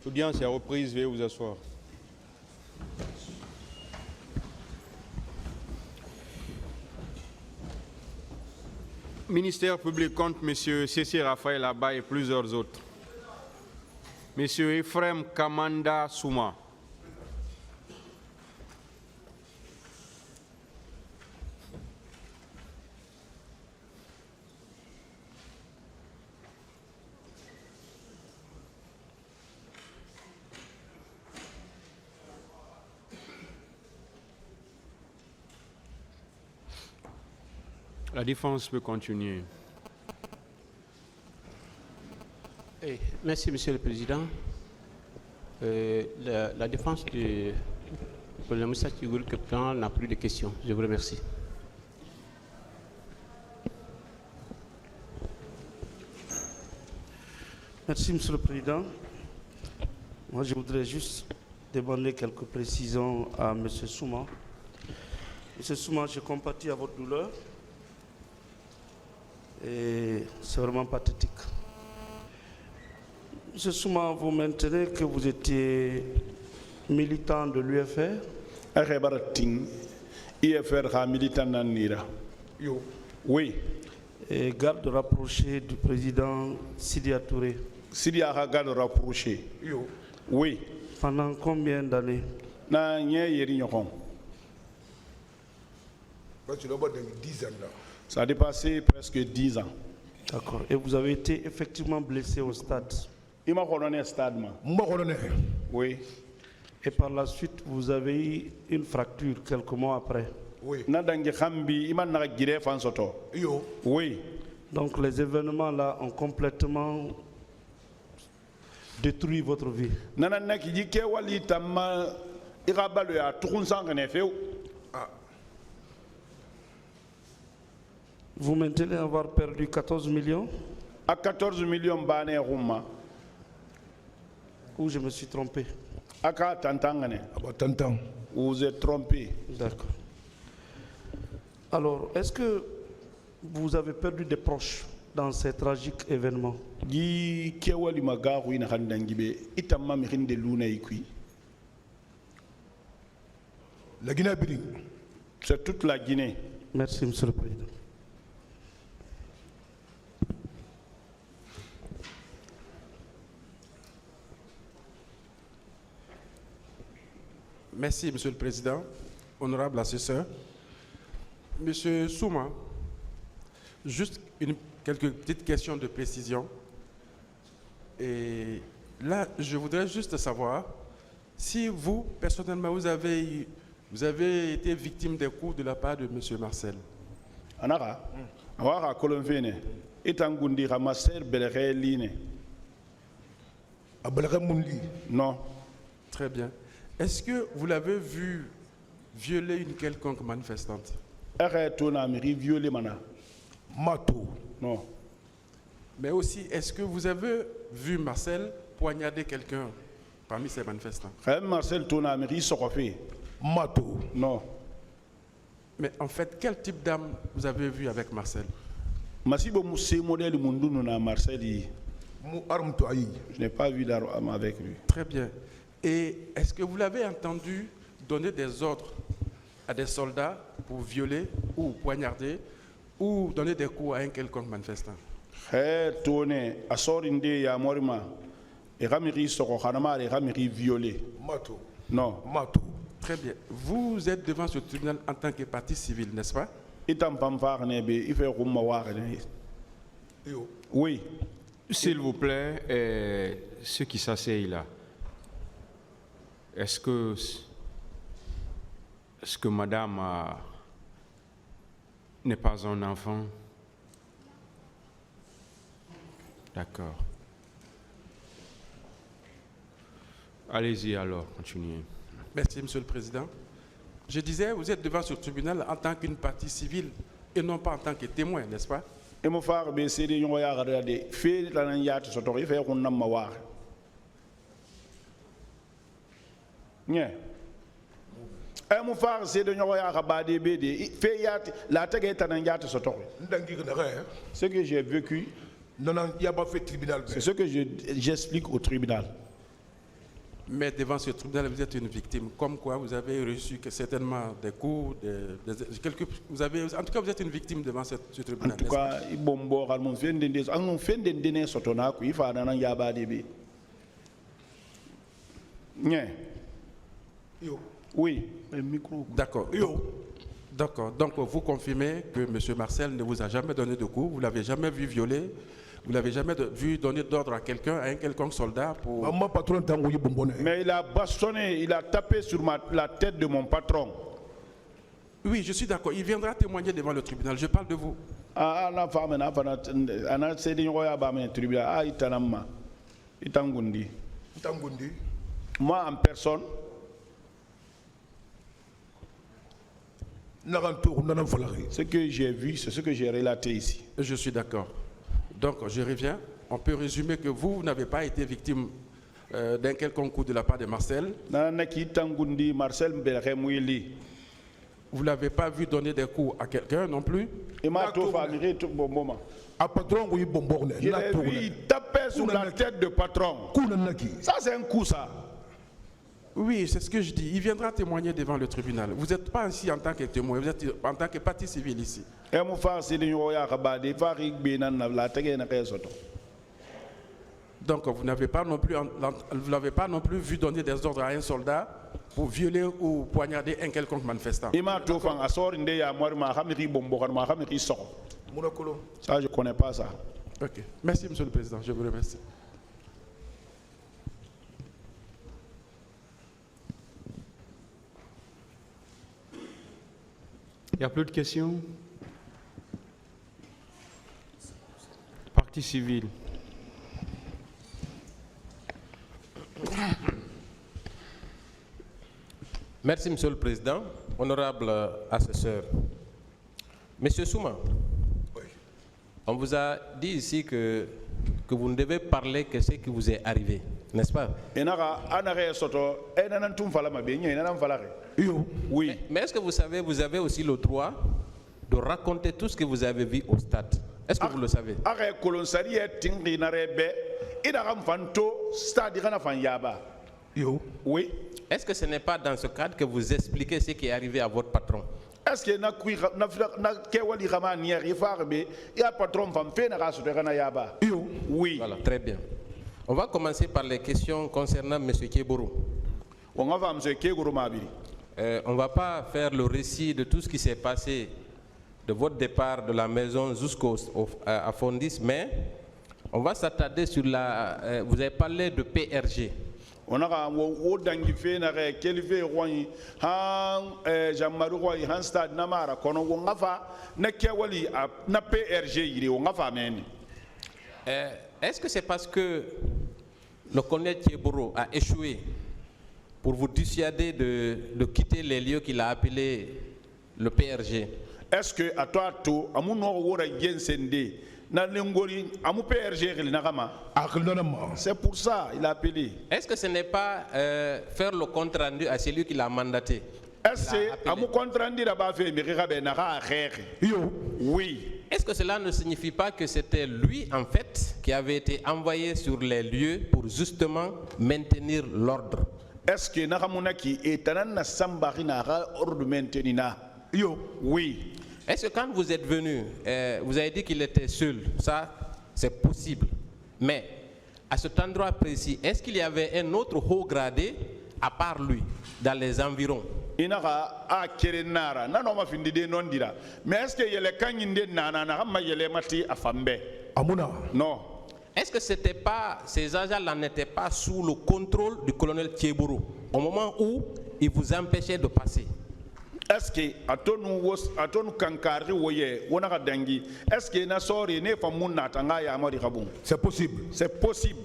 L'audience est reprise, veuillez vous asseoir. Ministère public contre M. Cécile Raphaël Abba et plusieurs autres. M. Ephraim Kamanda Souma. La défense peut continuer. Merci, Monsieur le Président. La défense du colonel Moussa Tigoul Keptan n'a plus de questions. Je vous remercie. Merci, Monsieur le Président. Moi, je voudrais juste demander quelques précisions à M. Souma. M. Souma, je compatis à votre douleur. Et c'est vraiment pathétique. Monsieur Souma, vous maintenez que vous étiez militant de l'UFR? Oui. Et garde rapproché du président Sidia Touré? Sidia garde rapproché. Oui. Pendant combien d'années? Ça a dépassé presque 10 ans. D'accord. Et vous avez été effectivement blessé au stade? Il m'a redonné un stade. Oui. Et par la suite, vous avez eu une fracture quelques mois après? Oui. Oui. Donc les événements là ont complètement détruit votre vie? Vous maintenez avoir perdu 14 millions? À 14 millions, ou je me suis trompé? Vous vous êtes trompé. D'accord. Alors, est-ce que vous avez perdu des proches dans ces tragiques événements? La Guinée, c'est toute la Guinée. Merci, Monsieur le Président. Merci, Monsieur le Président. Honorable assesseur. Monsieur Souma, juste quelques petites questions de précision. Et là, je voudrais juste savoir si vous, personnellement, vous avez été victime des coups de la part de Monsieur Marcel. Anara, awara kolonvene, etangundi ramasser belreline. Abelremundi. Non. Très bien. Est-ce que vous l'avez vu violer une quelconque manifestante? Violer mana. Mato. Non. Mais aussi, est-ce que vous avez vu Marcel poignarder quelqu'un parmi ces manifestants? Marcel Tonamiri Sokofé. Mato. Non. Mais en fait, quel type d'arme vous avez vu avec Marcel? Masibo Moussé modèle Mundunu na Marcel. Je n'ai pas vu d'arme avec lui. Très bien. Et est-ce que vous l'avez entendu donner des ordres à des soldats pour violer ou poignarder ou donner des coups à un quelconque manifestant? Tourné à Sorinde ya Morima et Ramiri Sokokhanama et Ramiri violé. Mato. Non. Mato. Très bien. Vous êtes devant ce tribunal en tant que partie civile, n'est-ce pas? Oui. S'il vous plaît, ceux qui s'asseyent là, est-ce que madame n'est pas un enfant? D'accord. Allez-y alors, continuez. Merci, Monsieur le Président. Je disais, vous êtes devant ce tribunal en tant qu'une partie civile et non pas en tant que témoin, n'est-ce pas? Ce que j'ai vécu, c'est ce que j'explique au tribunal. Mais devant ce tribunal, vous êtes une victime. Comme quoi, vous avez reçu certainement des coups, vous avez, en tout cas, vous êtes une victime devant ce tribunal. En tout cas, il bombo mon fendende sotona ku ifa na yaba debe. Oui, le micro. D'accord. D'accord. Donc, vous confirmez que M. Marcel ne vous a jamais donné de coups, vous ne l'avez jamais vu violer, vous ne l'avez jamais vu donner d'ordre à quelqu'un, à un quelconque soldat pour... Mais il a bastonné, il a tapé sur la tête de mon patron. Oui, je suis d'accord. Il viendra témoigner devant le tribunal. Je parle de vous. Moi, en personne, ce que j'ai vu, c'est ce que j'ai relaté ici. Je suis d'accord. Donc, je reviens. On peut résumer que vous n'avez pas été victime d'un quelconque coup de la part de Marcel. Vous ne l'avez pas vu donner des coups à quelqu'un non plus. Je l'ai vu, il tapait sur la tête de patron. Ça, c'est un coup, ça. Oui, c'est ce que je dis. Il viendra témoigner devant le tribunal. Vous n'êtes pas ici en tant que témoin, vous êtes en tant que partie civile ici. Donc vous n'avez pas non plus vu donner des ordres à un soldat pour violer ou poignarder un quelconque manifestant. Ça, je ne connais pas ça. Ok. Merci, Monsieur le Président. Je vous remercie. Il n'y a plus de questions? Partie civile. Merci, Monsieur le Président. Honorable assesseur. Monsieur Souma, on vous a dit ici que vous ne devez parler que ce qui vous est arrivé, n'est-ce pas? Oui. Mais est-ce que vous savez, vous avez aussi le droit de raconter tout ce que vous avez vu au stade? Est-ce que vous le savez? Oui. Est-ce que ce n'est pas dans ce cadre que vous expliquez ce qui est arrivé à votre patron? Est-ce que oui. Voilà, très bien. On va commencer par les questions concernant M. Kieboro. On ne va pas faire le récit de tout ce qui s'est passé de votre départ de la maison jusqu'à Fondis, mais on va s'attarder sur la... vous avez parlé de PRG. On a dangi fe na re kelife roi han jamaru roi han stade na mara kono ngafa na kewali na PRG yiri on ngafa men. Est-ce que c'est parce que le colonel Kieboro a échoué pour vous dissuader de quitter les lieux qu'il a appelés le PRG? Est-ce que à toi tout amuno wora yensende na lengori amu PRG c'est pour ça il a appelé. Est-ce que ce n'est pas faire le compte rendu à celui qui l'a mandaté? Est-ce que amu compte rendu là-bas fait oui. Est-ce que cela ne signifie pas que c'était lui en fait qui avait été envoyé sur les lieux pour justement maintenir l'ordre? Est-ce que nakamunaki etanana sambari na ordre maintenir? Oui. Est-ce que quand vous êtes venu, vous avez dit qu'il était seul? Ça, c'est possible. Mais à cet endroit précis, est-ce qu'il y avait un autre haut gradé à part lui dans les environs? Mais est-ce que non. Est-ce que c'était pas, ces agents-là n'étaient pas sous le contrôle du colonel Kieboro au moment où il vous empêchait de passer? Est-ce que atonu kankari woye wona dangi est-ce que na sori ne famuna tanga ya mari kabun? C'est possible. C'est possible.